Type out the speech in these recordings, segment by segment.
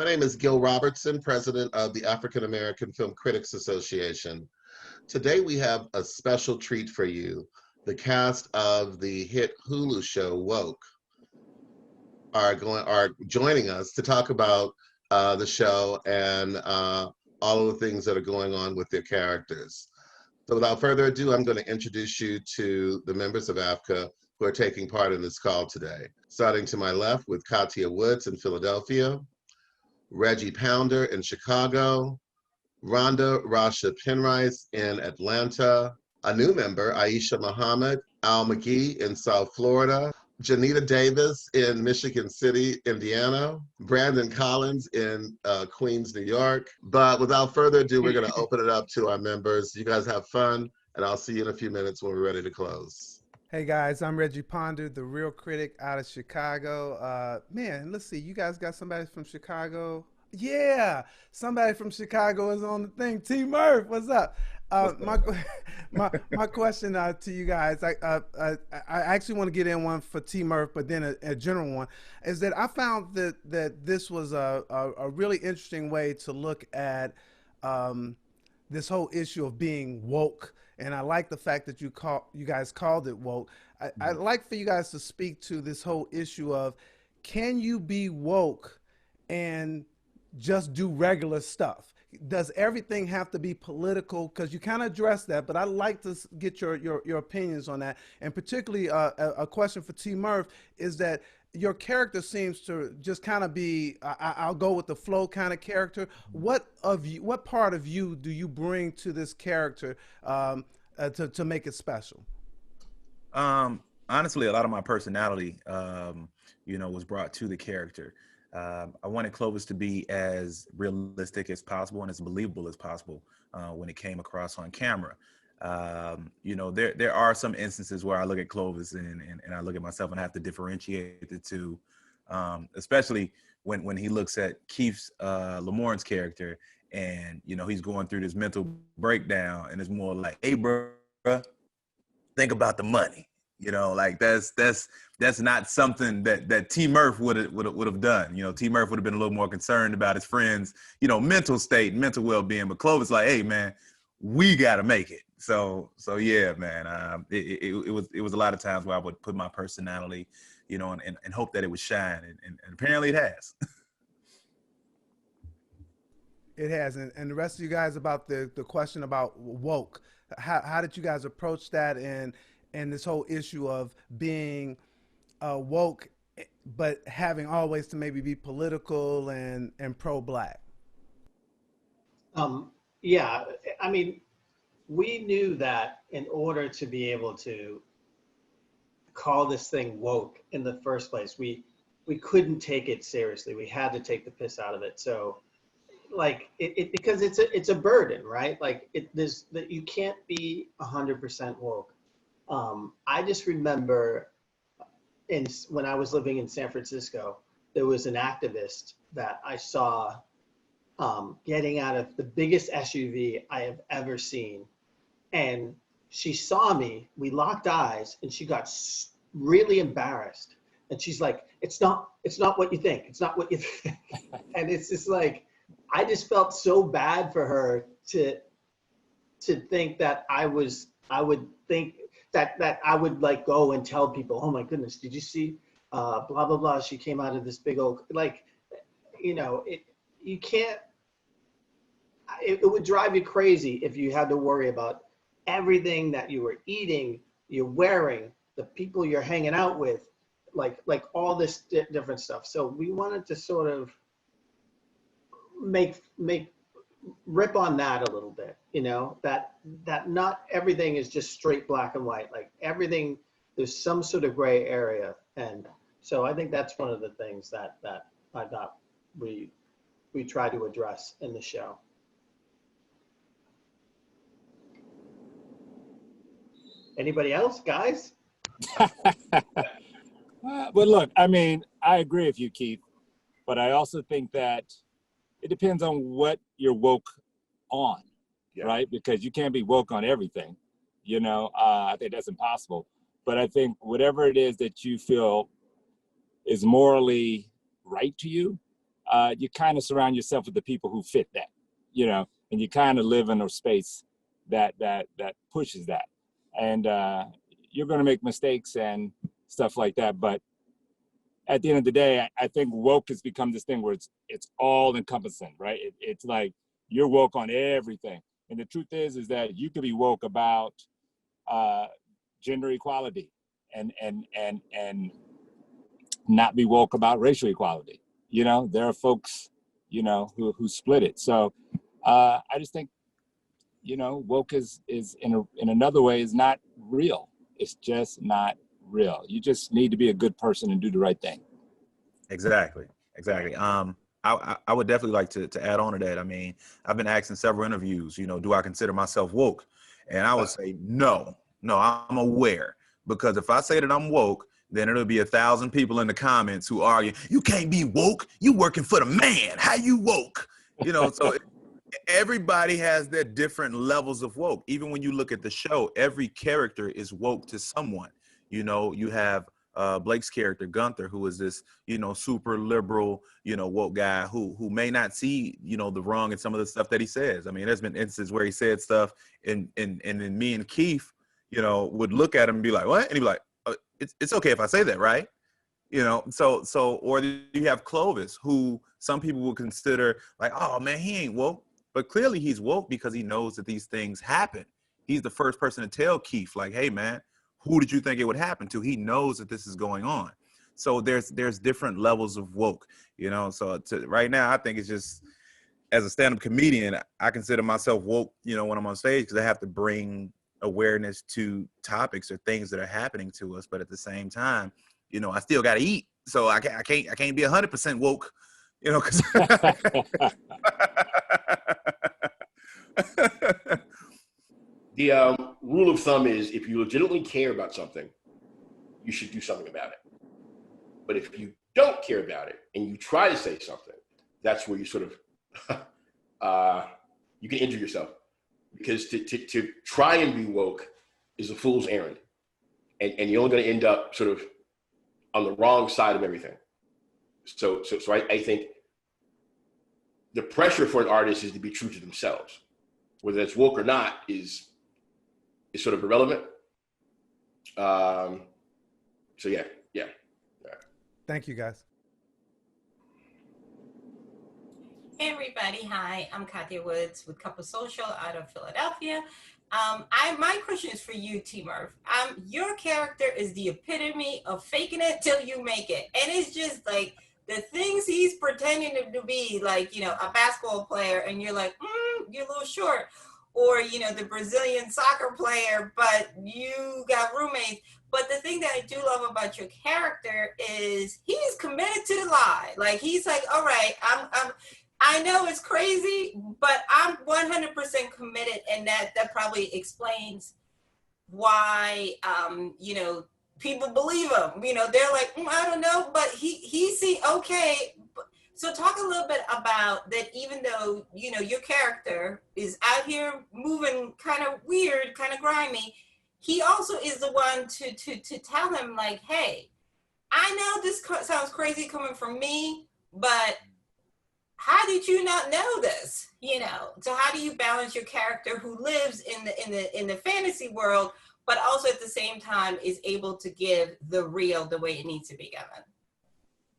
My name is Gil Robertson, president of the African American Film Critics Association. Today we have a special treat for you. The cast of the hit Hulu show Woke are joining us to talk about the show and all of the things that are going on with their characters. So without further ado, I'm going to introduce you to the members of AAFCA who are taking part in this call today. Starting to my left with Katia Woods in Philadelphia, Reggie Pounder in Chicago, Rhonda Rasha Penrice in Atlanta, a new member, Aisha Muhammad, Al McGee in South Florida, Jonita Davis in Michigan City, Indiana, Brandon Collins in Queens, New York. But without further ado, we're going to open it up to our members. You guys have fun, and I'll see you in a few minutes when we're ready to close. Hey guys, I'm Reggie Pounder, the real critic out of Chicago. Man, let's see, you guys got somebody from Chicago? Yeah, somebody from Chicago is on the thing. T. Murph, what's up? My question to you guys, I actually want to get in one for T. Murph, but then a general one, is that I found that this was a really interesting way to look at this whole issue of being woke. And I like the fact that you guys called it woke. I'd like for you guys to speak to this whole issue of, can you be woke and just do regular stuff? Does everything have to be political? Because you kind of addressed that, but I'd like to get your opinions on that. And particularly a question for T. Murph is that your character seems to just kind of be, I'll go with the flow kind of character. What part of you do you bring to this character to make it special? Honestly, a lot of my personality, was brought to the character. I wanted Clovis to be as realistic as possible and as believable as possible when it came across on camera. There are some instances where I look at Clovis and I look at myself and I have to differentiate the two, especially when he looks at Keith's Lamorne's character and, he's going through this mental breakdown and it's more like, hey, bro, think about the money. That's not something that T. Murph would have done. T. Murph would have been a little more concerned about his friends, mental state, mental well-being. But Clovis like, hey, man, we got to make it. So yeah, man. It was a lot of times where I would put my personality, and hope that it would shine, and apparently it has. It has, and the rest of you guys about the question about woke. How did you guys approach that and this whole issue of being woke, but having always to maybe be political and pro-Black? Yeah, I mean, we knew that in order to be able to call this thing woke in the first place, we couldn't take it seriously. We had to take the piss out of it. So, because it's a burden, right? You can't be 100% woke. I just remember when I was living in San Francisco, there was an activist that I saw getting out of the biggest SUV I have ever seen. And she saw me, we locked eyes, and she got really embarrassed. And she's like, it's not what you think. It's not what you think. And it's just like, I just felt so bad for her to think that I would think that I would go and tell people, oh my goodness, did you see blah, blah, blah. She came out of this big old, you can't, it would drive you crazy if you had to worry about everything that you were eating, you're wearing, the people you're hanging out with, like all this different stuff. So we wanted to sort of rip on that a little bit, that not everything is just straight black and white, like everything, there's some sort of gray area. And so I think that's one of the things that I thought we try to address in the show. Anybody else, guys? But look, I mean, I agree with you, Keith, but I also think that it depends on what you're woke on, right? Because you can't be woke on everything, I think that's impossible. But I think whatever it is that you feel is morally right to you, you kind of surround yourself with the people who fit that, you know, and you kind of live in a space that pushes that. And you're going to make mistakes and stuff like that. But at the end of the day, I think woke has become this thing where it's all encompassing, right? It's like you're woke on everything. And the truth is that you could be woke about gender equality and not be woke about racial equality. You know, there are folks, you know, who split it. So I just think, you know, woke is in another way is not real. It's just not real. You just need to be a good person and do the right thing. Exactly. I would definitely like to add on to that. I mean, I've been asked in several interviews, you know, do I consider myself woke? And I would say, no, I'm aware. Because if I say that I'm woke, then it'll be 1,000 people in the comments who argue, you can't be woke. You working for the man. How you woke? You know, so everybody has their different levels of woke. Even when you look at the show, every character is woke to someone. You know, you have Blake's character, Gunther, who is this, you know, super liberal, you know, woke guy who may not see, you know, the wrong in some of the stuff that he says. I mean, there's been instances where he said stuff and then me and Keith, you know, would look at him and be like, what? And he'd be like, it's okay if I say that, right? You know, so or you have Clovis, who some people would consider like, oh man, he ain't woke. But clearly he's woke because he knows that these things happen. He's the first person to tell Keith, like, hey man, who did you think it would happen to? He knows that this is going on. So there's different levels of woke, you know. So right now, I think it's just, as a stand-up comedian, I consider myself woke, you know, when I'm on stage, because I have to bring awareness to topics or things that are happening to us. But at the same time, you know, I still got to eat. So I can't be 100% woke, you know, because the rule of thumb is if you legitimately care about something, you should do something about it. But if you don't care about it and you try to say something, that's where you sort of, you can injure yourself. Because to try and be woke is a fool's errand. And you're only going to end up sort of on the wrong side of everything. So I think the pressure for an artist is to be true to themselves. Whether it's woke or not is sort of irrelevant. So yeah. Thank you, guys. Hey everybody, hi, I'm Katya Woods with Couple Social out of Philadelphia. My question is for you, T. Murph. Your character is the epitome of faking it till you make it. And it's just like the things he's pretending to be, like, you know, a basketball player, and you're like, you're a little short. Or, you know, the Brazilian soccer player, but you got roommates. But the thing that I do love about your character is he's committed to the lie. Like, he's like, all right, I know it's crazy, but I'm 100% committed, and that probably explains why, you know, people believe him. You know, they're like, I don't know, but he see okay. So talk a little bit about that. Even though, you know, your character is out here moving kind of weird, kind of grimy, he also is the one to tell him, like, hey, I know this sounds crazy coming from me, but how did you not know this? You know, so how do you balance your character who lives in the fantasy world, but also at the same time is able to give the real the way it needs to be given?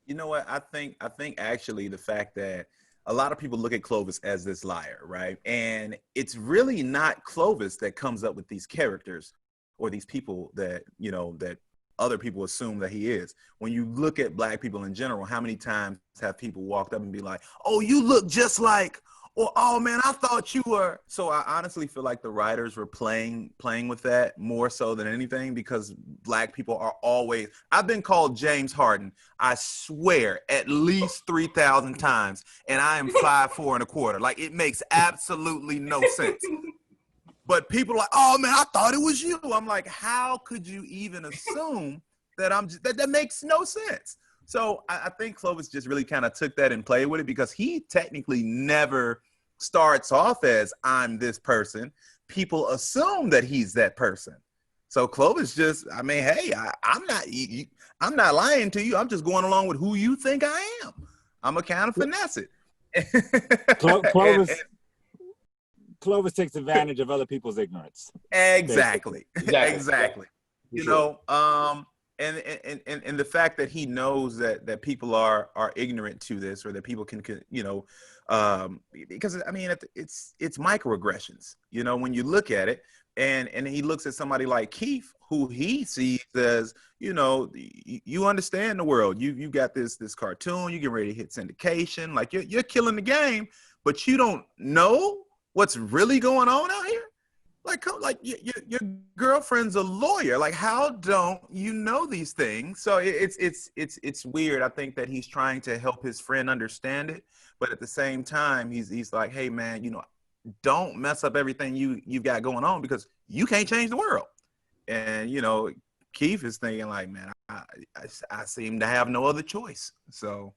You know what? I think actually the fact that a lot of people look at Clovis as this liar, right? And it's really not Clovis that comes up with these characters or these people that, you know, that other people assume that he is. When you look at Black people in general, how many times have people walked up and be like, oh, you look just like, or, oh man, I thought you were. So I honestly feel like the writers were playing with that more so than anything, because Black people are always, I've been called James Harden, I swear, at least 3,000 times, and I am 5'4¼ Like, it makes absolutely no sense. But people are like, oh man, I thought it was you. I'm like, how could you even assume that that makes no sense? So I think Clovis just really kind of took that and played with it, because he technically never starts off as I'm this person. People assume that he's that person. So Clovis just, I mean, hey, I'm not lying to you. I'm just going along with who you think I am. I'm a kind of finesse it. Clovis takes advantage of other people's ignorance. Exactly. Exactly. Exactly. For You sure. know, and the fact that he knows that people are ignorant to this, or that people can you know, because I mean it's microaggressions, you know, when you look at it, and he looks at somebody like Keith, who he sees as, you know, you understand the world, you got this cartoon, you get ready to hit syndication, like you're killing the game, but you don't know what's really going on out here. Like your girlfriend's a lawyer. Like, how don't you know these things? So it's weird. I think that he's trying to help his friend understand it, but at the same time, he's like, hey man, you know, don't mess up everything you've got going on, because you can't change the world. And you know, Keith is thinking like, man, I seem to have no other choice. So,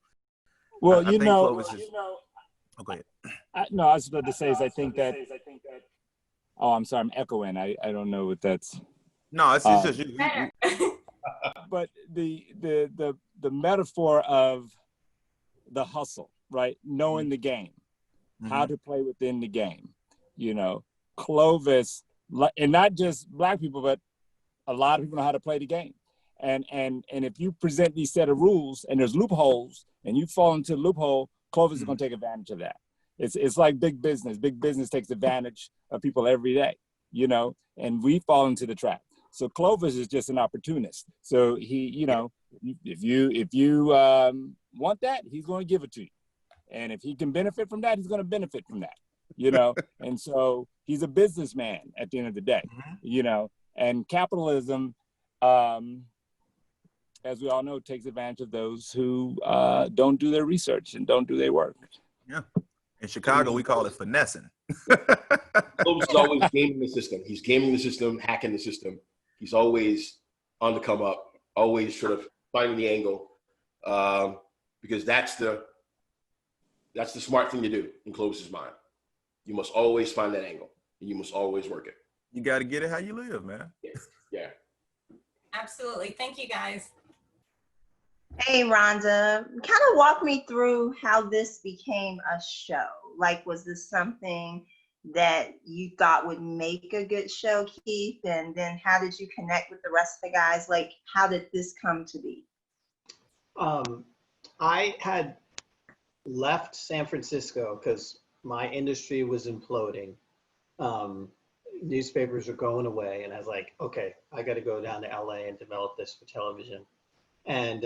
well, I think Clovis is. Oh, go ahead. I was about to say is I think that. Oh, I'm sorry, I'm echoing. I don't know what that's. No, it's just you. But the metaphor of the hustle, right? Knowing the game, how to play within the game. You know, Clovis, and not just Black people, but a lot of people know how to play the game. And if you present these set of rules and there's loopholes and you fall into the loophole, Clovis is going to take advantage of that. It's like big business. Big business takes advantage of people every day, you know, and we fall into the trap. So Clovis is just an opportunist. So he, you know, if you want that, he's going to give it to you. And if he can benefit from that, he's going to benefit from that, you know. And so he's a businessman at the end of the day, you know. And capitalism, as we all know, takes advantage of those who don't do their research and don't do their work. Yeah. In Chicago, we call it finessing. Clovis is always gaming the system. He's gaming the system, hacking the system. He's always on the come up, always sort of finding the angle, because that's the smart thing to do in Clovis's mind. You must always find that angle, and you must always work it. You got to get it how you live, man. Yeah. Absolutely. Thank you, guys. Hey, Rhonda, kind of walk me through how this became a show. Like, was this something that you thought would make a good show, Keith? And then how did you connect with the rest of the guys? Like, how did this come to be? I had left San Francisco because my industry was imploding. Newspapers were going away, and I was like, okay, I got to go down to LA and develop this for television. And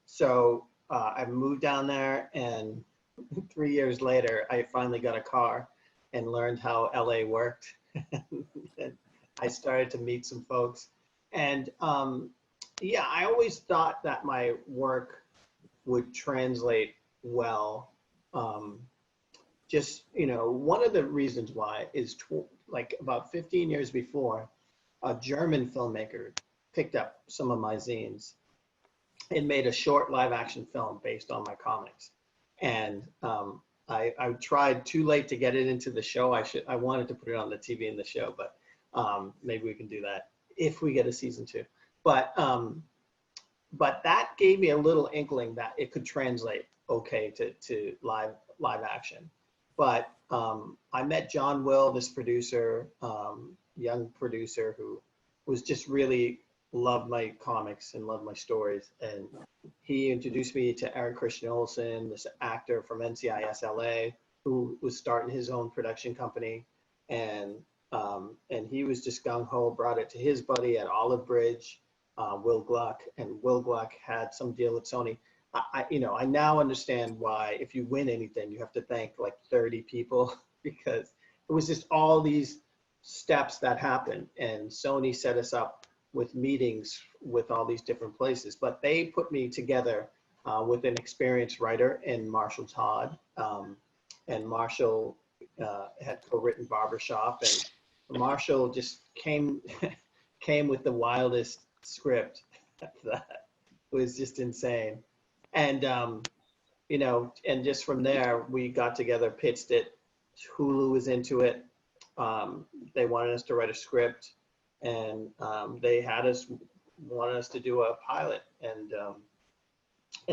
so I moved down there, and 3 years later, I finally got a car and learned how LA worked. And I started to meet some folks. And yeah, I always thought that my work would translate well. Just, you know, one of the reasons why is like about 15 years before, a German filmmaker picked up some of my zines and made a short live action film based on my comics. And I tried too late to get it into the show. I wanted to put it on the TV in the show, but maybe we can do that if we get a season 2. But that gave me a little inkling that it could translate okay to live action. But I met John Will, this producer, young producer who was just really loved my comics and loved my stories. And he introduced me to Eric Christian Olsen, this actor from NCIS LA, who was starting his own production company. And he was just gung-ho, brought it to his buddy at Olive Bridge, Will Gluck, and Will Gluck had some deal with Sony. I now understand why if you win anything, you have to thank like 30 people, because it was just all these steps that happened. And Sony set us up with meetings with all these different places, but they put me together with an experienced writer in Marshall Todd. And Marshall had co-written Barbershop, and Marshall just came with the wildest script that was just insane. And, you know, and just from there, we got together, pitched it. Hulu was into it. They wanted us to write a script, and they wanted us to do a pilot. And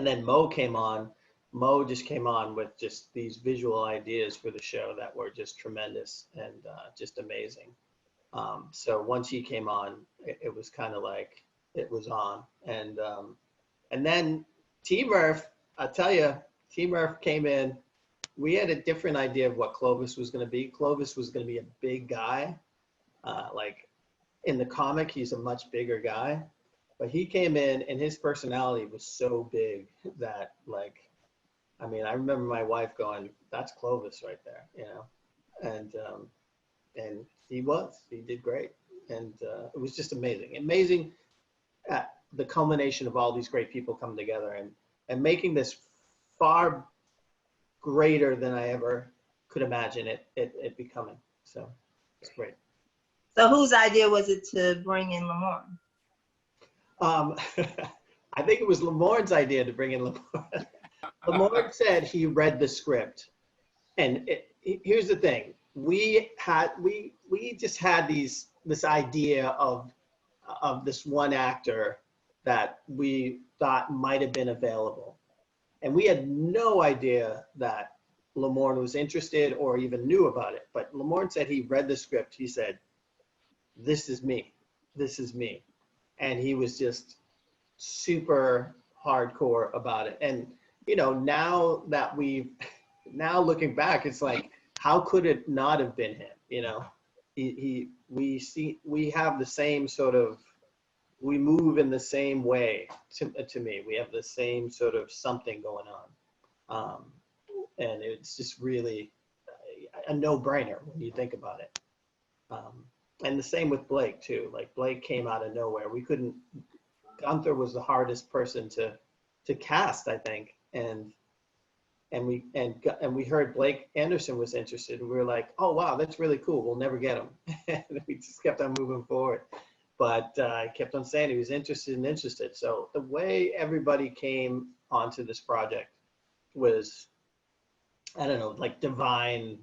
then Mo came on Mo just came on with just these visual ideas for the show that were just tremendous and just amazing. So once he came on, it was kind of like it was on. And then T Murph, I tell you, T Murph came in. We had a different idea of what Clovis was going to be. Clovis was going to be a big guy. Like in the comic, he's a much bigger guy. But he came in and his personality was so big that, like, I mean, I remember my wife going, "That's Clovis right there," you know, and he did great, and it was just amazing at the culmination of all these great people coming together and making this far greater than I ever could imagine it becoming. So it's great. So whose idea was it to bring in Lamorne? I think it was Lamorne's idea to bring in Lamorne. Lamorne said he read the script, and here's the thing: we just had this idea of this one actor that we thought might have been available, and we had no idea that Lamorne was interested or even knew about it. But Lamorne said he read the script. He said, "This is me. This is me," and he was just super hardcore about it. And you know, now looking back, it's like, how could it not have been him? You know, we have the same sort of, we move in the same way to me. We have the same sort of something going on. And it's just really a no-brainer when you think about it. And the same with Blake too. Like Blake came out of nowhere. Gunther was the hardest person to cast, I think. And we heard Blake Anderson was interested, and we were like, "Oh wow, that's really cool. We'll never get him." And we just kept on moving forward. But I kept on saying he was interested. So the way everybody came onto this project was, I don't know, like divine.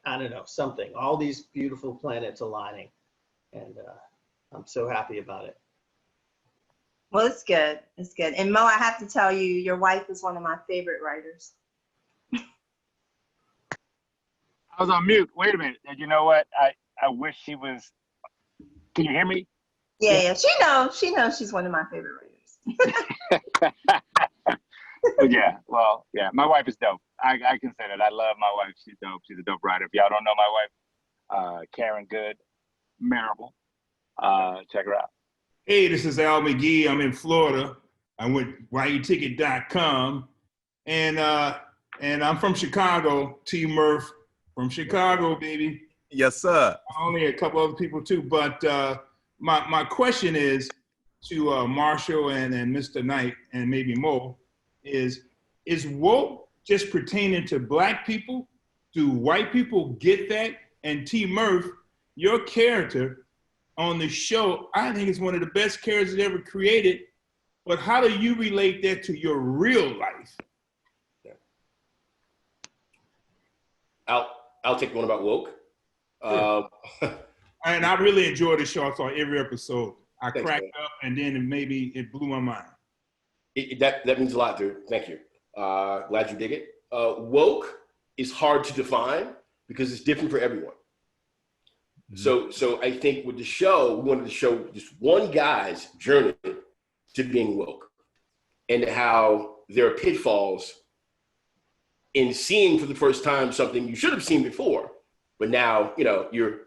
I don't know, something. All these beautiful planets aligning, and I'm so happy about it. Well, it's good. It's good. And Mo, I have to tell you, your wife is one of my favorite writers. I was on mute. Wait a minute. You know what? I wish she was. Can you hear me? Yeah. She knows she's one of my favorite writers. Yeah. Well, yeah. My wife is dope. I can say that. I love my wife. She's dope. She's a dope writer. If y'all don't know my wife, Karen Good Marable. Check her out. Hey, this is Al McGee. I'm in Florida. I'm with YUticket.com. And I'm from Chicago, T Murph from Chicago, baby. Yes, sir. Only a couple other people too. But my question is to Marshall and Mr. Knight and maybe Mo is woke just pertaining to Black people? Do white people get that? And T Murph, your character on the show, I think it's one of the best characters ever created. But how do you relate that to your real life? I'll take one about woke. Sure. And I really enjoyed the show. I saw every episode. I Thanks, cracked man. up, and then maybe it blew my mind. That means a lot, dude. Thank you. Glad you dig it. Woke is hard to define because it's different for everyone. Mm-hmm. So I think with the show, we wanted to show just one guy's journey to being woke and how there are pitfalls in seeing for the first time something you should have seen before, but now you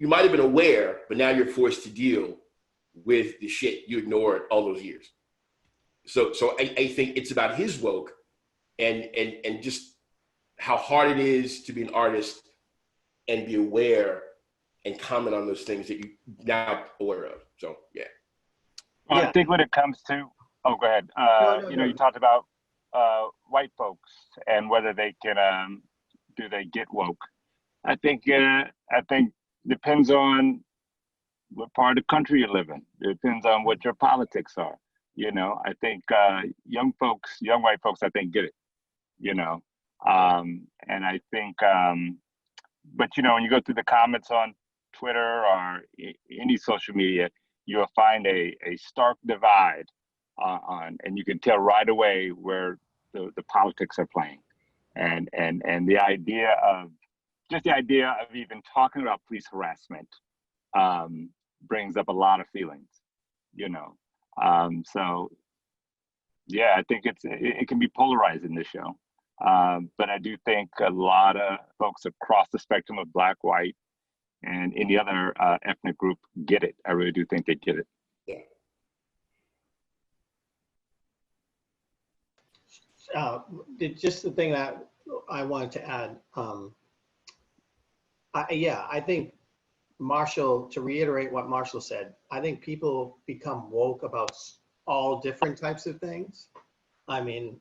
might have been aware, but now you're forced to deal with the shit you ignored all those years. So I think it's about his woke and just how hard it is to be an artist and be aware and comment on those things that you now aware of. So yeah. Well, I think when it comes to, go ahead. You talked about white folks and whether they can, do they get woke? I think depends on what part of the country you live in. It depends on what your politics are. I think young white folks, I think get it. And I think, but when you go through the comments on Twitter or any social media, you'll find a stark divide and you can tell right away where the politics are playing, and the idea of even talking about police harassment brings up a lot of feelings, you know. So yeah, I think it can be polarized in this show, but I do think a lot of folks across the spectrum of Black, white, and any other ethnic group get it. I really do think they get it. Just the thing that I wanted to add, I think Marshall, to reiterate what Marshall said, I think people become woke about all different types of things. I mean,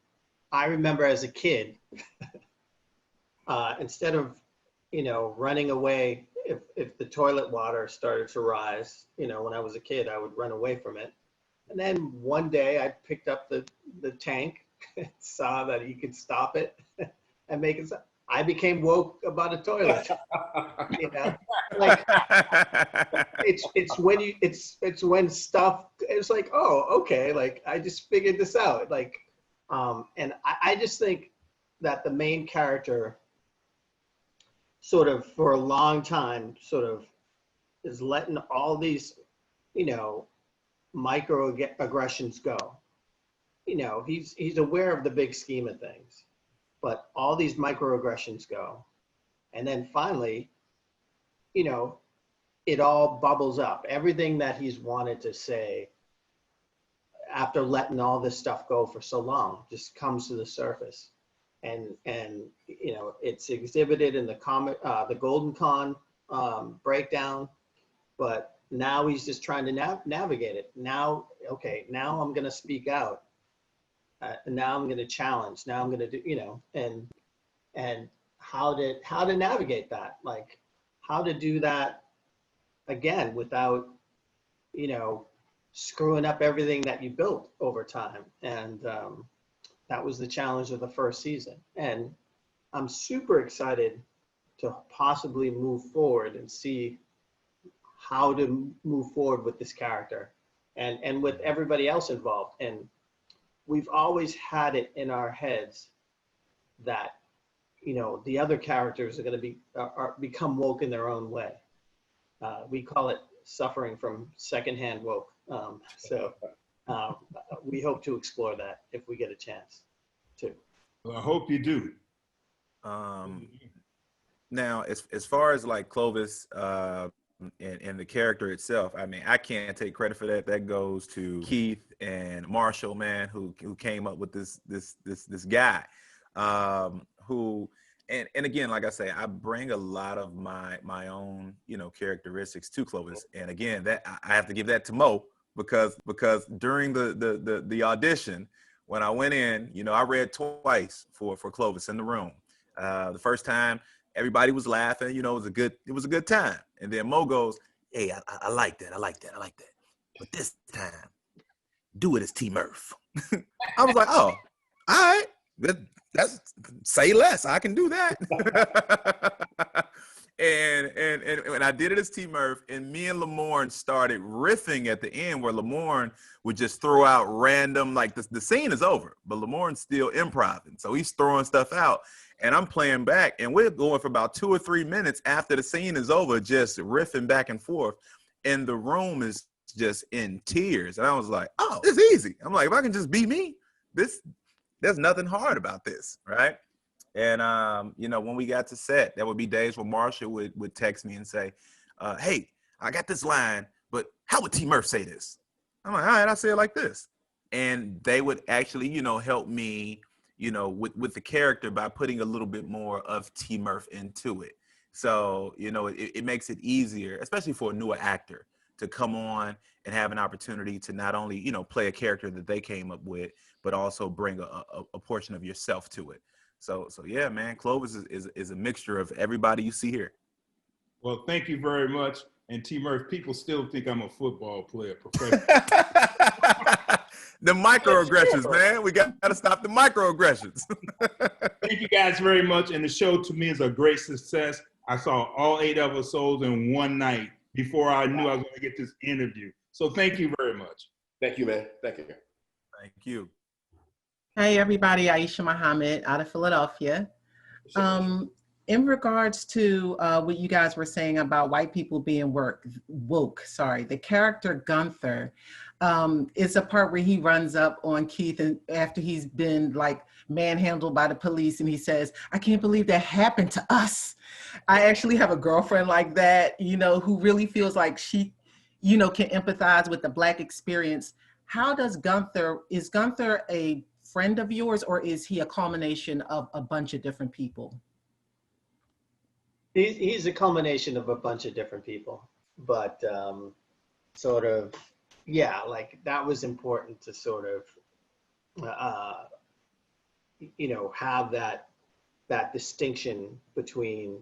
I remember as a kid, instead of, you know, running away, if the toilet water started to rise, you know, when I was a kid, I would run away from it. And then one day I picked up the tank, saw that you could stop it and make it stop. I became woke about a toilet. You know, like it's when stuff, it's like, oh, okay, like I just figured this out. Like, and I just think that the main character sort of for a long time sort of is letting all these, you know, microaggressions go. You know, he's aware of the big scheme of things, but all these microaggressions go. And then finally, you know, it all bubbles up. Everything that he's wanted to say after letting all this stuff go for so long just comes to the surface. And you know, it's exhibited in the Golden Con breakdown, but now he's just trying to navigate it. Now, okay, now I'm going to speak out. Now I'm going to challenge. Now I'm going to do, you know, and how to navigate that, like how to do that again without, you know, screwing up everything that you built over time. And that was the challenge of the first season. And I'm super excited to possibly move forward and see how to move forward with this character and with everybody else involved. And we've always had it in our heads that, you know, the other characters are going to become woke in their own way. We call it suffering from secondhand woke. So we hope to explore that if we get a chance to. Well, I hope you do. Now, as far as like Clovis and the character itself, I mean, I can't take credit for that. That goes to Keith and Marshall, man, who came up with this guy, who, and again, like I say, I bring a lot of my own, you know, characteristics to Clovis. And again, that I have to give that to Mo because during the audition, when I went in, you know, I read twice for Clovis in the room. The first time, everybody was laughing, you know, it was a good time. And then Mo goes, hey, I like that. But this time, do it as T Murph. I was like, oh, all right. That's say less. I can do that. and when I did it as T Murph, and me and Lamorne started riffing at the end, where Lamorne would just throw out random, like the scene is over, but Lamorne's still improvising, so he's throwing stuff out, and I'm playing back, and we're going for about 2 or 3 minutes after the scene is over, just riffing back and forth, and the room is just in tears, and I was like, oh, it's easy. I'm like, if I can just be me, there's nothing hard about this, right? And, you know, when we got to set, there would be days where Marshall would text me and say, hey, I got this line, but how would T Murph say this? I'm like, all right, I'll say it like this. And they would actually, you know, help me, you know, with the character by putting a little bit more of T Murph into it. So, you know, it makes it easier, especially for a newer actor, to come on and have an opportunity to not only, you know, play a character that they came up with, but also bring a portion of yourself to it. So yeah, man, Clovis is a mixture of everybody you see here. Well, thank you very much. And T Murph, people still think I'm a football player, professional. The microaggressions, man. We got to stop the microaggressions. Thank you guys very much. And the show to me is a great success. I saw all 8 episodes in one night before I knew I was going to get this interview. So thank you very much. Thank you, man. Thank you. Thank you. Hey everybody, Aisha Muhammad out of Philadelphia. In regards to what you guys were saying about white people being woke, the character Gunther is a part where he runs up on Keith and after he's been like manhandled by the police and he says, "I can't believe that happened to us." I actually have a girlfriend like that, you know, who really feels like she, you know, can empathize with the Black experience. How does is Gunther a friend of yours or is he a culmination of a bunch of different people? He's a culmination of a bunch of different people, but sort of, yeah, like that was important to sort of, you know, have that distinction between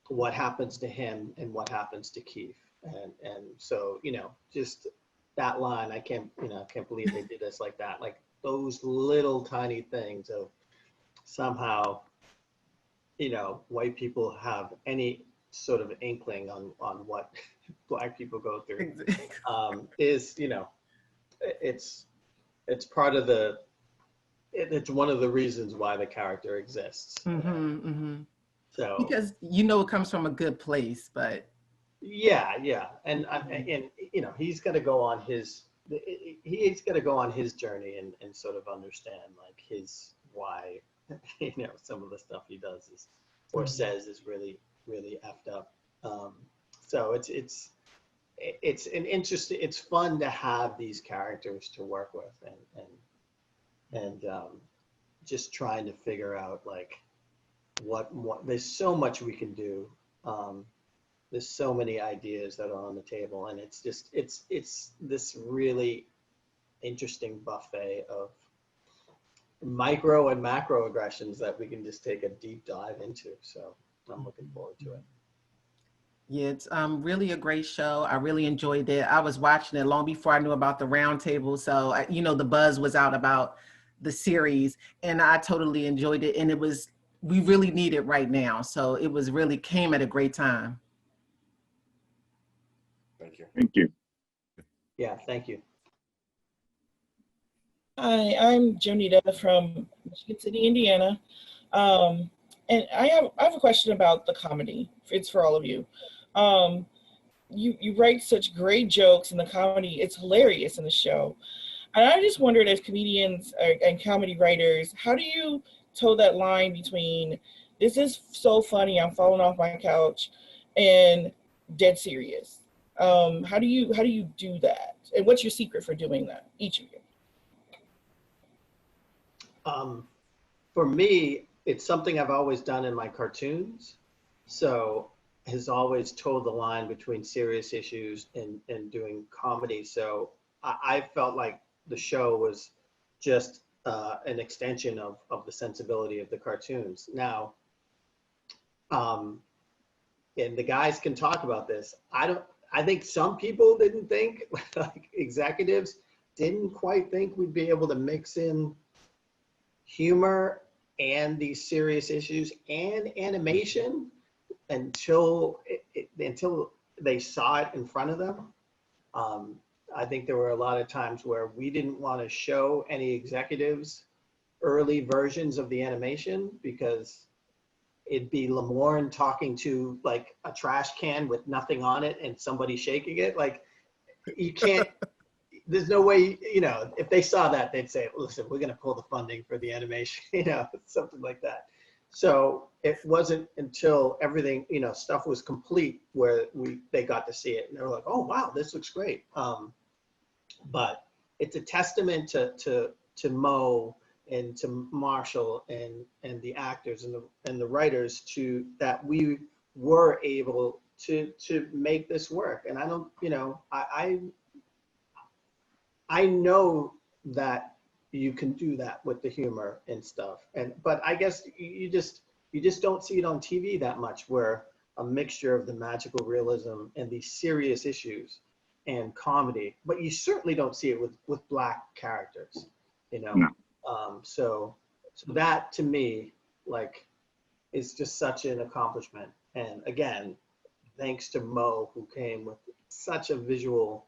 what happens to him and what happens to Keith, and so, you know, just that line, I can't believe they did us like that, like those little tiny things of somehow, you know, white people have any sort of inkling on what Black people go through, is, you know, it's part of it's one of the reasons why the character exists. So because you know it comes from a good place, but yeah, and you know, he's got to go on his journey and sort of understand like his why, you know, some of the stuff he does is or says is really effed up. So it's an interesting, it's fun to have these characters to work with and just trying to figure out like what there's so much we can do. There's so many ideas that are on the table, and it's just it's this really interesting buffet of micro and macro aggressions that we can just take a deep dive into. So I'm looking forward to it. Yeah, it's really a great show. I really enjoyed it. I was watching it long before I knew about the roundtable. So, you know, the buzz was out about the series and I totally enjoyed it. And we really need it right now. So it was really came at a great time. Thank you. Thank you. Yeah, thank you. Hi, I'm Jonita from Michigan City, Indiana. And I have a question about the comedy. It's for all of you. You write such great jokes in the comedy. It's hilarious in the show. And I just wondered, as comedians and comedy writers, how do you toe that line between this is so funny, I'm falling off my couch, and dead serious? How do you do that? And what's your secret for doing that, each of you? For me, it's something I've always done in my cartoons. So has always told the line between serious issues and doing comedy. So I felt like the show was just an extension of the sensibility of the cartoons. Now, and the guys can talk about this. I think some people didn't think, like executives didn't quite think we'd be able to mix in humor and these serious issues and animation until they saw it in front of them. I think there were a lot of times where we didn't want to show any executives early versions of the animation because it'd be Lamorne talking to like a trash can with nothing on it and somebody shaking it. Like you can't, there's no way, you know, if they saw that, they'd say, listen, we're going to pull the funding for the animation, you know, something like that. So it wasn't until everything, you know, stuff was complete where they got to see it and they were like, oh, wow, this looks great. But it's a testament to Mo and to Marshall and the actors and the writers that we were able to make this work. And I don't, you know, I know that you can do that with the humor and stuff. But I guess you just don't see it on TV that much, where a mixture of the magical realism and these serious issues and comedy, but you certainly don't see it with Black characters, you know? No. So that to me, like, is just such an accomplishment. And again, thanks to Mo, who came with such a visual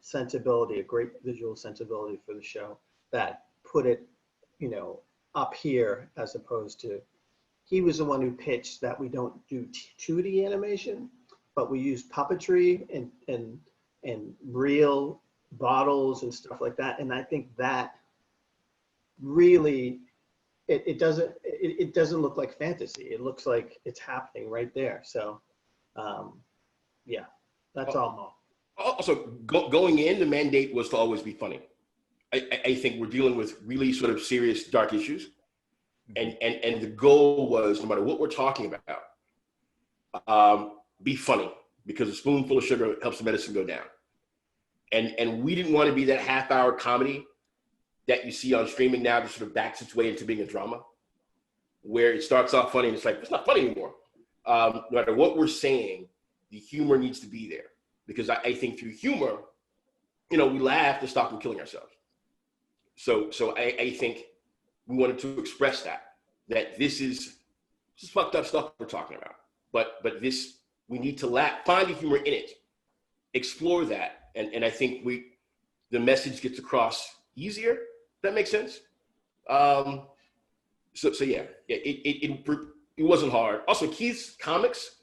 sensibility, a great visual sensibility for the show, that put it, you know, up here as opposed to, he was the one who pitched that we don't do 2D animation, but we use puppetry and real bottles and stuff like that. And I think that really, it doesn't look like fantasy. It looks like it's happening right there. So yeah, that's all, Mo. Also, going in, the mandate was to always be funny. I think we're dealing with really sort of serious, dark issues. And the goal was, no matter what we're talking about, be funny, because a spoonful of sugar helps the medicine go down. And we didn't want to be that half-hour comedy that you see on streaming now that sort of backs its way into being a drama, where it starts off funny and it's like, it's not funny anymore. No matter what we're saying, the humor needs to be there. Because I think through humor, you know, we laugh to stop from killing ourselves. So I think we wanted to express that this is fucked up stuff we're talking about. But this, we need to laugh, find the humor in it, explore that. And I think the message gets across easier. That makes sense. So yeah, it wasn't hard. Also, Keith's comics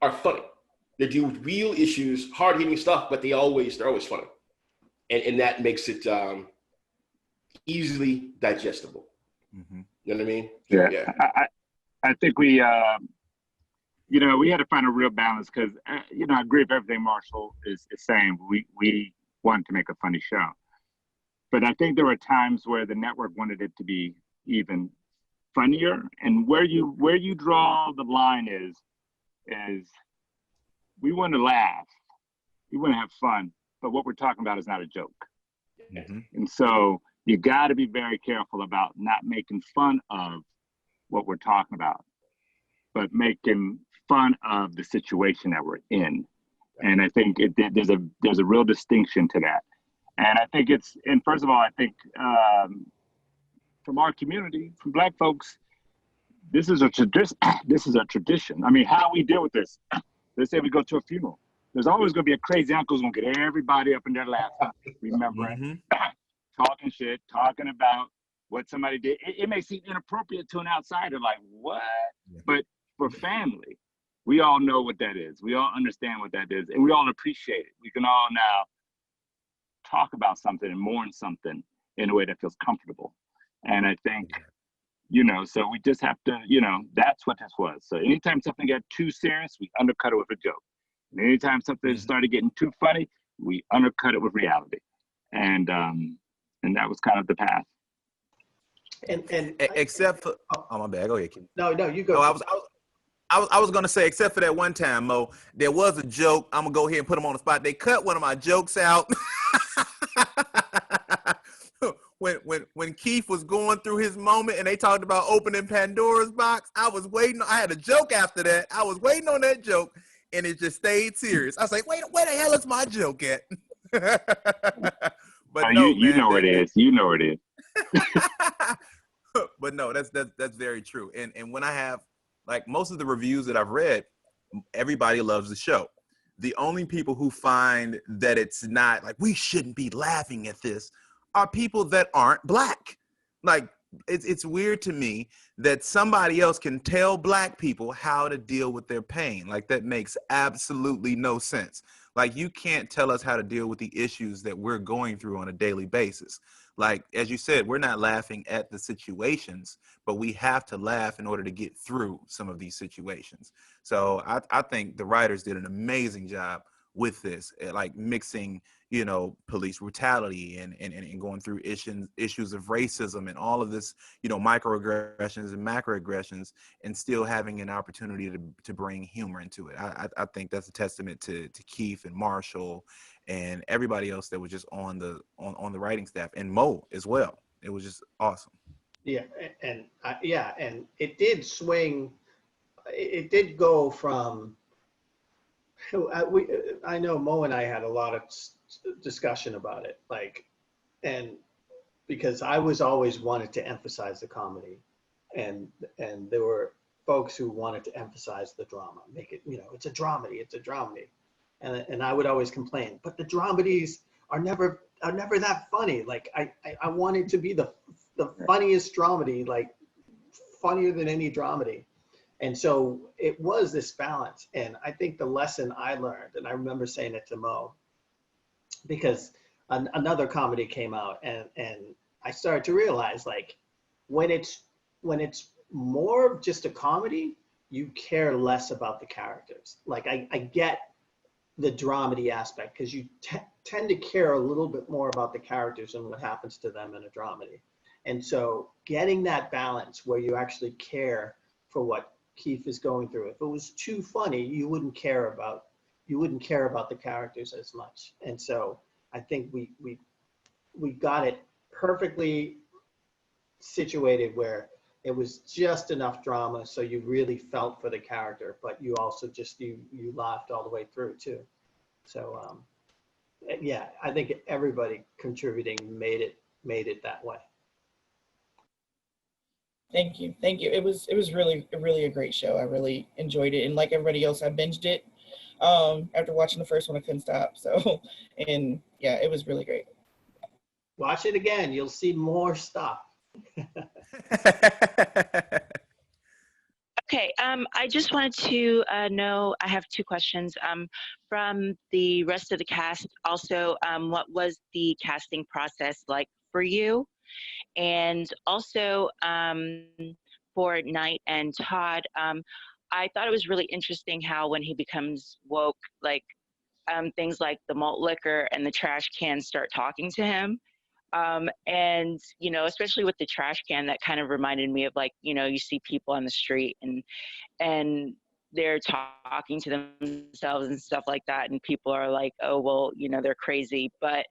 are funny. They deal with real issues, hard-hitting stuff, but they're always funny. And that makes it easily digestible. Mm-hmm. You know what I mean? Yeah. I think we, you know, we had to find a real balance because, you know, I agree with everything Marshall is saying. We wanted to make a funny show. But I think there were times where the network wanted it to be even funnier. And where you draw the line is we want to laugh, we want to have fun, but what we're talking about is not a joke. Mm-hmm. And so you got to be very careful about not making fun of what we're talking about, but making fun of the situation that we're in. And I think there's a real distinction to that. And I think and first of all, I think from our community, from Black folks, this is a tradition. I mean, how we deal with this. Let's say we go to a funeral. There's always going to be a crazy uncle who's going to get everybody up in their laughing, remembering, talking shit, talking about what somebody did. It may seem inappropriate to an outsider, like, what? Yeah. But for family, we all know what that is. We all understand what that is, and we all appreciate it. We can all now talk about something and mourn something in a way that feels comfortable. And I think, you know, so we just have to, you know, that's what this was. So anytime something got too serious, we undercut it with a joke. And anytime something started getting too funny, we undercut it with reality. And that was kind of the path. And except for, oh my bad, go ahead, Kim. No, you go. I was gonna say, except for that one time, Mo, there was a joke. I'm gonna go ahead and put them on the spot. They cut one of my jokes out. When Keith was going through his moment and they talked about opening Pandora's box, I was waiting. I had a joke after that. I was waiting on that joke, and it just stayed serious. I was like, wait, where the hell is my joke at? But no, you know where it is. You know where it is. But no, that's very true. And when I have, like, most of the reviews that I've read, everybody loves the show. The only people who find that it's not, like, we shouldn't be laughing at this, are people that aren't Black. Like, it's weird to me that somebody else can tell Black people how to deal with their pain. Like, that makes absolutely no sense. Like, you can't tell us how to deal with the issues that we're going through on a daily basis. Like, as you said, we're not laughing at the situations, but we have to laugh in order to get through some of these situations. So I think the writers did an amazing job with this, like mixing, you know, police brutality and going through issues of racism and all of this, you know, microaggressions and macroaggressions, and still having an opportunity to bring humor into it. I think that's a testament to Keith and Marshall and everybody else that was just on the writing staff, and Mo as well. It was just awesome. Yeah, and it did swing. It did go from. I know Mo and I had a lot of discussion about it, like, and because I was always wanted to emphasize the comedy, and there were folks who wanted to emphasize the drama, make it, you know, it's a dramedy, and I would always complain, but the dramedies are never that funny. Like, I wanted to be the the funniest dramedy, like funnier than any dramedy. And so it was this balance. And I think the lesson I learned, and I remember saying it to Mo, because another comedy came out, and I started to realize, like, when it's more of just a comedy, you care less about the characters. Like, I get the dramedy aspect, because you tend to care a little bit more about the characters and what happens to them in a dramedy. And so getting that balance where you actually care for what Keight is going through. If it was too funny, you wouldn't care about the characters as much. And so I think we got it perfectly situated where it was just enough drama so you really felt for the character, but you also just you laughed all the way through too. So yeah, I think everybody contributing made it that way. Thank you. It was really a great show. I really enjoyed it, and like everybody else, I binged it. After watching the first one, I couldn't stop. So, and yeah, it was really great. Watch it again. You'll see more stuff. Okay, I just wanted to know, I have two questions from the rest of the cast. Also, what was the casting process like for you? And also for Knight and Todd, I thought it was really interesting how when he becomes woke, like things like the malt liquor and the trash can start talking to him. And, you know, especially with the trash can, that kind of reminded me of, like, you know, you see people on the street and they're talking to themselves and stuff like that. And people are like, oh, well, you know, they're crazy. But,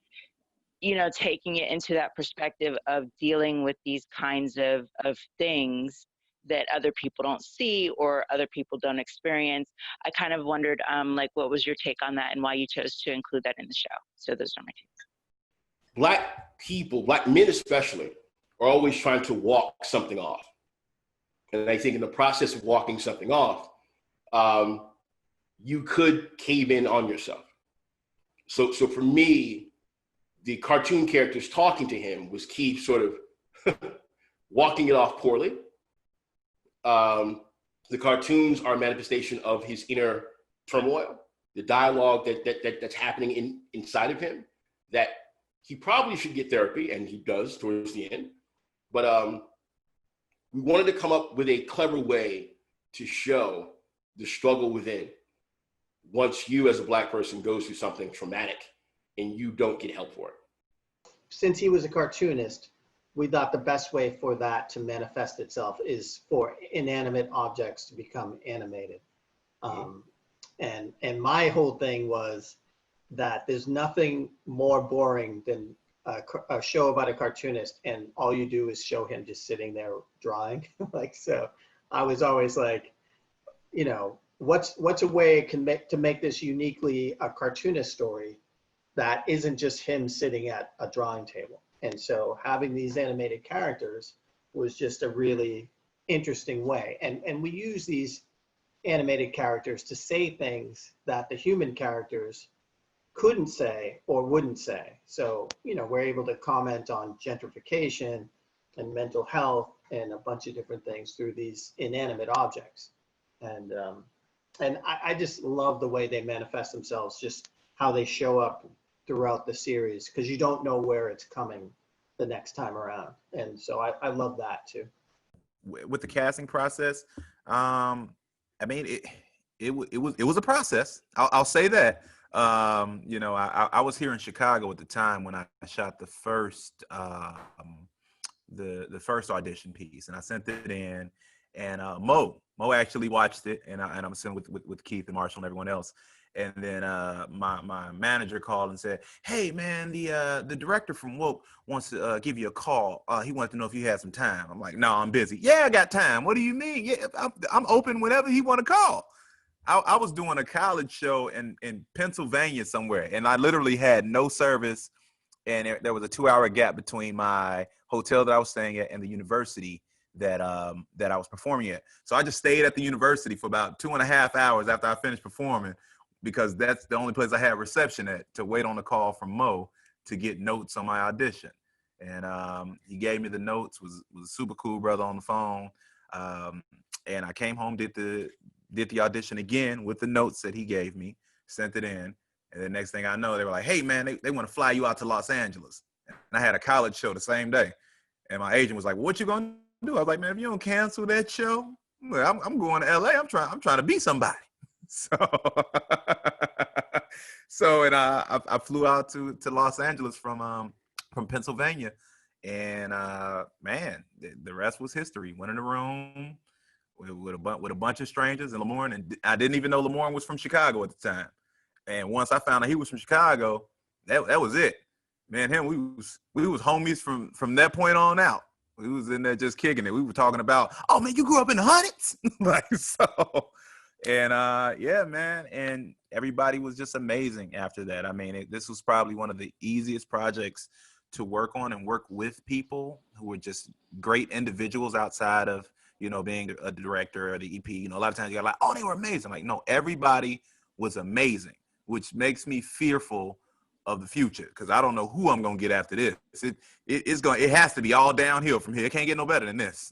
you know, taking it into that perspective of dealing with these kinds of things that other people don't see or other people don't experience, I kind of wondered, like, what was your take on that and why you chose to include that in the show? So those are my two. Black people, Black men especially, are always trying to walk something off. And I think in the process of walking something off, you could cave in on yourself. So for me, the cartoon characters talking to him was Keight sort of walking it off poorly. The cartoons are a manifestation of his inner turmoil, the dialogue that's happening inside of him, that he probably should get therapy, and he does towards the end. But we wanted to come up with a clever way to show the struggle within once you as a Black person goes through something traumatic and you don't get help for it. Since he was a cartoonist, we thought the best way for that to manifest itself is for inanimate objects to become animated. And my whole thing was that there's nothing more boring than a show about a cartoonist and all you do is show him just sitting there drawing. Like, so I was always like, you know, what's a way to make this uniquely a cartoonist story that isn't just him sitting at a drawing table? And so having these animated characters was just a really interesting way. And we use these animated characters to say things that the human characters couldn't say or wouldn't say. So, you know, we're able to comment on gentrification and mental health and a bunch of different things through these inanimate objects. And I just love the way they manifest themselves, just how they show up throughout the series, because you don't know where it's coming the next time around. And so I love that too. With the casting process, I mean, it was a process. I'll say that. You know, I was here in Chicago at the time when I shot the first the first audition piece, and I sent it in, and Mo actually watched it, and I'm sitting with Keight and Marshall and everyone else. And then my manager called and said, "Hey man, the director from Woke wants to give you a call. He wanted to know if you had some time." I'm like, "No, I'm busy." "Yeah, I got time. What do you mean?" "Yeah, I'm open whenever he want to call." I was doing a college show in Pennsylvania somewhere, and I literally had no service, and there was a 2-hour gap between my hotel that I was staying at and the university that I was performing at. So I just stayed at the university for about 2.5 hours after I finished performing, because that's the only place I had reception at, to wait on the call from Mo to get notes on my audition. And he gave me the notes, was a super cool brother on the phone. And I came home, did the audition again with the notes that he gave me, sent it in. And the next thing I know, they were like, hey, man, they want to fly you out to Los Angeles. And I had a college show the same day. And my agent was like, well, what you going to do? I was like, man, if you don't cancel that show, I'm going to LA. I'm trying to be somebody. So and I flew out to Los Angeles from Pennsylvania, and man, the rest was history. Went in the room with a bunch of strangers and Lamorne, and I didn't even know Lamorne was from Chicago at the time. And once I found out he was from Chicago, that was it. Man, we was homies from that point on out. We was in there just kicking it. We were talking about, oh man, you grew up in the hundreds, like so. And yeah, man, and everybody was just amazing after that. I mean, this was probably one of the easiest projects to work on and work with people who were just great individuals outside of, you know, being a director or the EP. You know, a lot of times you got like, oh, they were amazing. Like, no, everybody was amazing, which makes me fearful of the future because I don't know who I'm gonna get after this. It has to be all downhill from here. It can't get no better than this.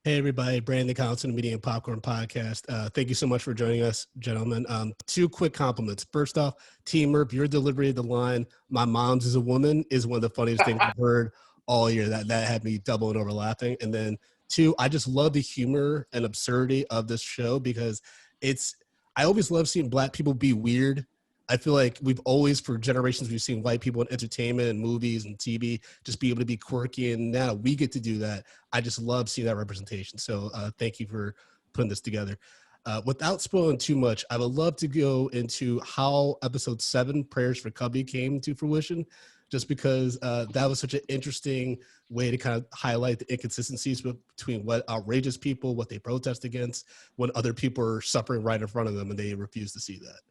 Hey everybody, Brandon Council, Media and Popcorn Podcast. Thank you so much for joining us, gentlemen. 2 quick compliments. First off, Team Murph, your delivery of the line, "My mom's is a woman," is one of the funniest things I've heard all year. That had me doubling over laughing. And then 2, I just love the humor and absurdity of this show because I always love seeing Black people be weird. I feel like we've always, for generations, we've seen white people in entertainment and movies and TV just be able to be quirky, and now we get to do that. I just love seeing that representation. So thank you for putting this together. Without spoiling too much, I would love to go into how episode 7, Prayers for Cubby, came to fruition, just because that was such an interesting way to kind of highlight the inconsistencies between what outrageous people, what they protest against, when other people are suffering right in front of them and they refuse to see that.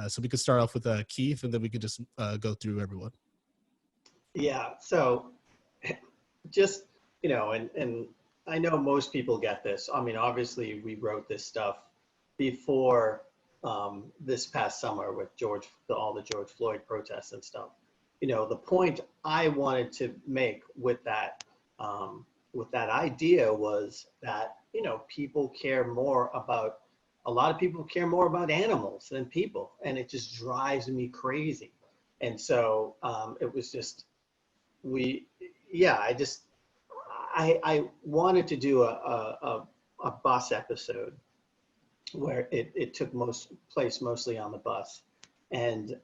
So we could start off with Keith, and then we could just go through everyone. Yeah, so just, you know, and I know most people get this. I mean, obviously we wrote this stuff before this past summer with all the George Floyd protests and stuff. You know, the point I wanted to make with that idea was that, you know, a lot of people care more about animals than people, and it just drives me crazy. And so it was just, I wanted to do a bus episode where it took place mostly on the bus. And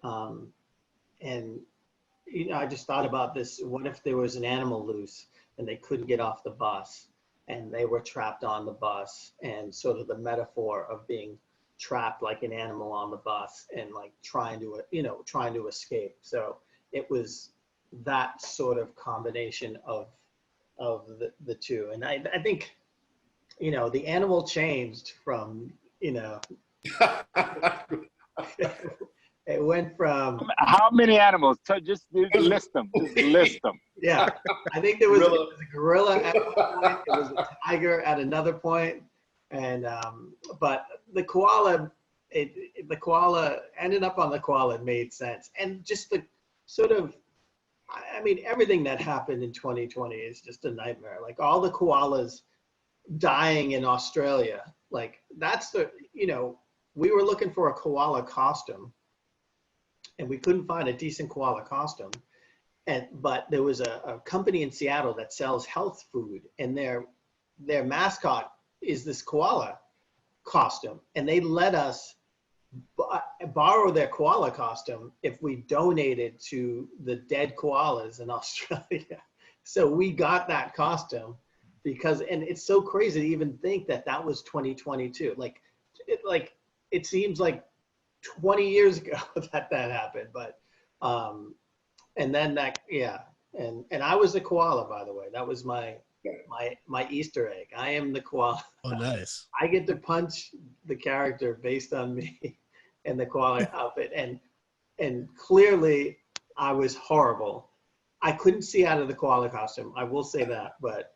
you know, I just thought about this, what if there was an animal loose and they couldn't get off the bus and they were trapped on the bus, and sort of the metaphor of being trapped like an animal on the bus and like trying to escape. So it was that sort of combination of the two. And I think, you know, the animal changed from, you know, it went from how many animals? Just list them. Just list them. Yeah, I think there was a gorilla at one point. There was a tiger at another point, and but the koala, the koala ended up on the koala made sense, and just the sort of, I mean, everything that happened in 2020 is just a nightmare. Like all the koalas dying in Australia, like that's the, you know, we were looking for a koala costume, and we couldn't find a decent koala costume. But there was a company in Seattle that sells health food, and their mascot is this koala costume. And they let us borrow their koala costume if we donated to the dead koalas in Australia. So we got that costume because, and it's so crazy to even think that was 2022. Like it seems like 20 years ago that happened, but and then that, yeah, and I was the koala, by the way. That was my Easter egg. I am the koala. Oh, nice. I get to punch the character based on me and the koala outfit, and clearly I was horrible. I couldn't see out of the koala costume, I will say that, but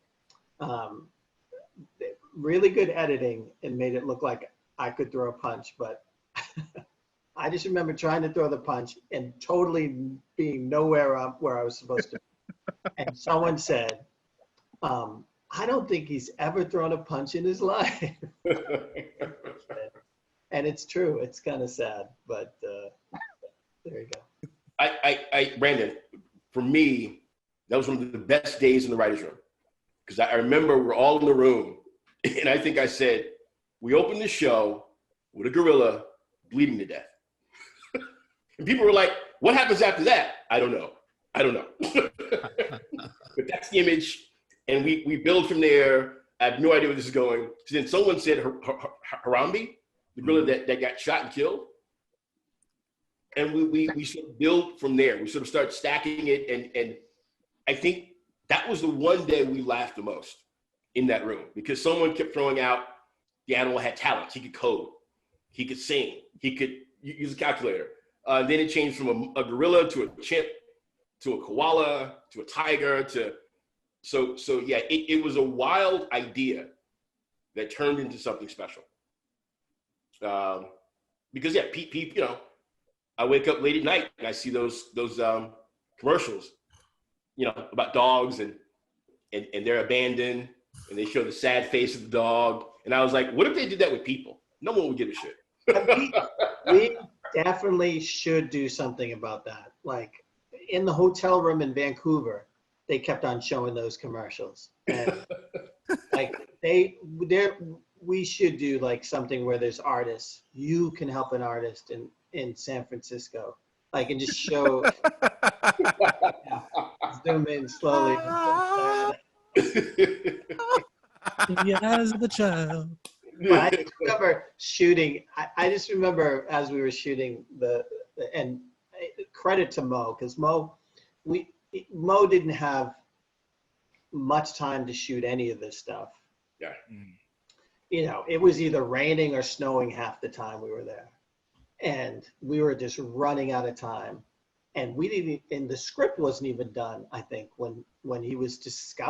really good editing and made it look like I could throw a punch, but I just remember trying to throw the punch and totally being nowhere up where I was supposed to be. And someone said, I don't think he's ever thrown a punch in his life. And it's true. It's kind of sad, but there you go. Brandon, for me, that was one of the best days in the writer's room. Because I remember we're all in the room, and I think I said, we opened the show with a gorilla bleeding to death. And people were like, what happens after that? I don't know. But that's the image. And we build from there. I have no idea where this is going. So then someone said Harambe, the gorilla that got shot and killed. And we sort of build from there. We sort of start stacking it. And I think that was the one day we laughed the most in that room, because someone kept throwing out the animal had talent. He could code. He could sing. He could use a calculator. Then it changed from a gorilla to a chimp, to a koala, to a tiger, so yeah, it was a wild idea that turned into something special. Because yeah, you know, I wake up late at night and I see those commercials, you know, about dogs and they're abandoned and they show the sad face of the dog. And I was like, what if they did that with people? No one would give a shit. We definitely should do something about that. Like in the hotel room in Vancouver, they kept on showing those commercials. And like we should do like something where there's artists. You can help an artist in San Francisco. Like, and just show, zoom in slowly. In the eyes of the child. But I just remember shooting. I just remember as we were shooting and credit to Mo, because Mo didn't have much time to shoot any of this stuff. Yeah. You know, it was either raining or snowing half the time we were there, and we were just running out of time. And the script wasn't even done, I think, when he was just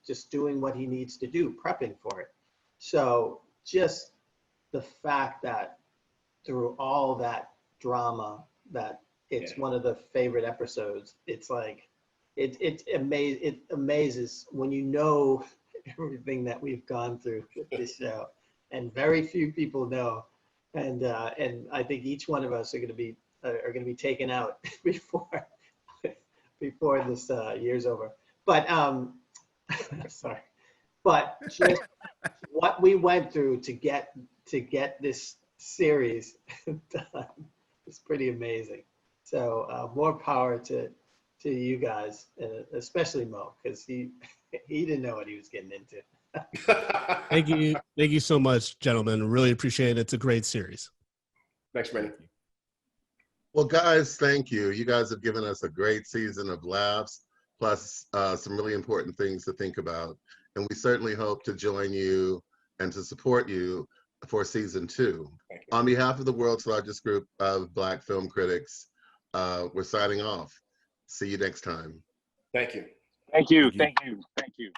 just doing what he needs to do, prepping for it. So just the fact that through all that drama, that it's one of the favorite episodes. It's like, it amazes when you know everything that we've gone through with this show, and very few people know. And I think each one of us are going to be taken out before this year's over. But sorry, but just what we went through to get this series done is pretty amazing. So more power to you guys, and especially Mo, because he didn't know what he was getting into. Thank you so much, gentlemen. Really appreciate it. It's a great series. Thanks, man. Well, guys, thank you. You guys have given us a great season of laughs, plus some really important things to think about. And we certainly hope to join you and to support you for season 2. On behalf of the world's largest group of Black film critics, we're signing off. See you next time. Thank you. Thank you. Thank you. Thank you.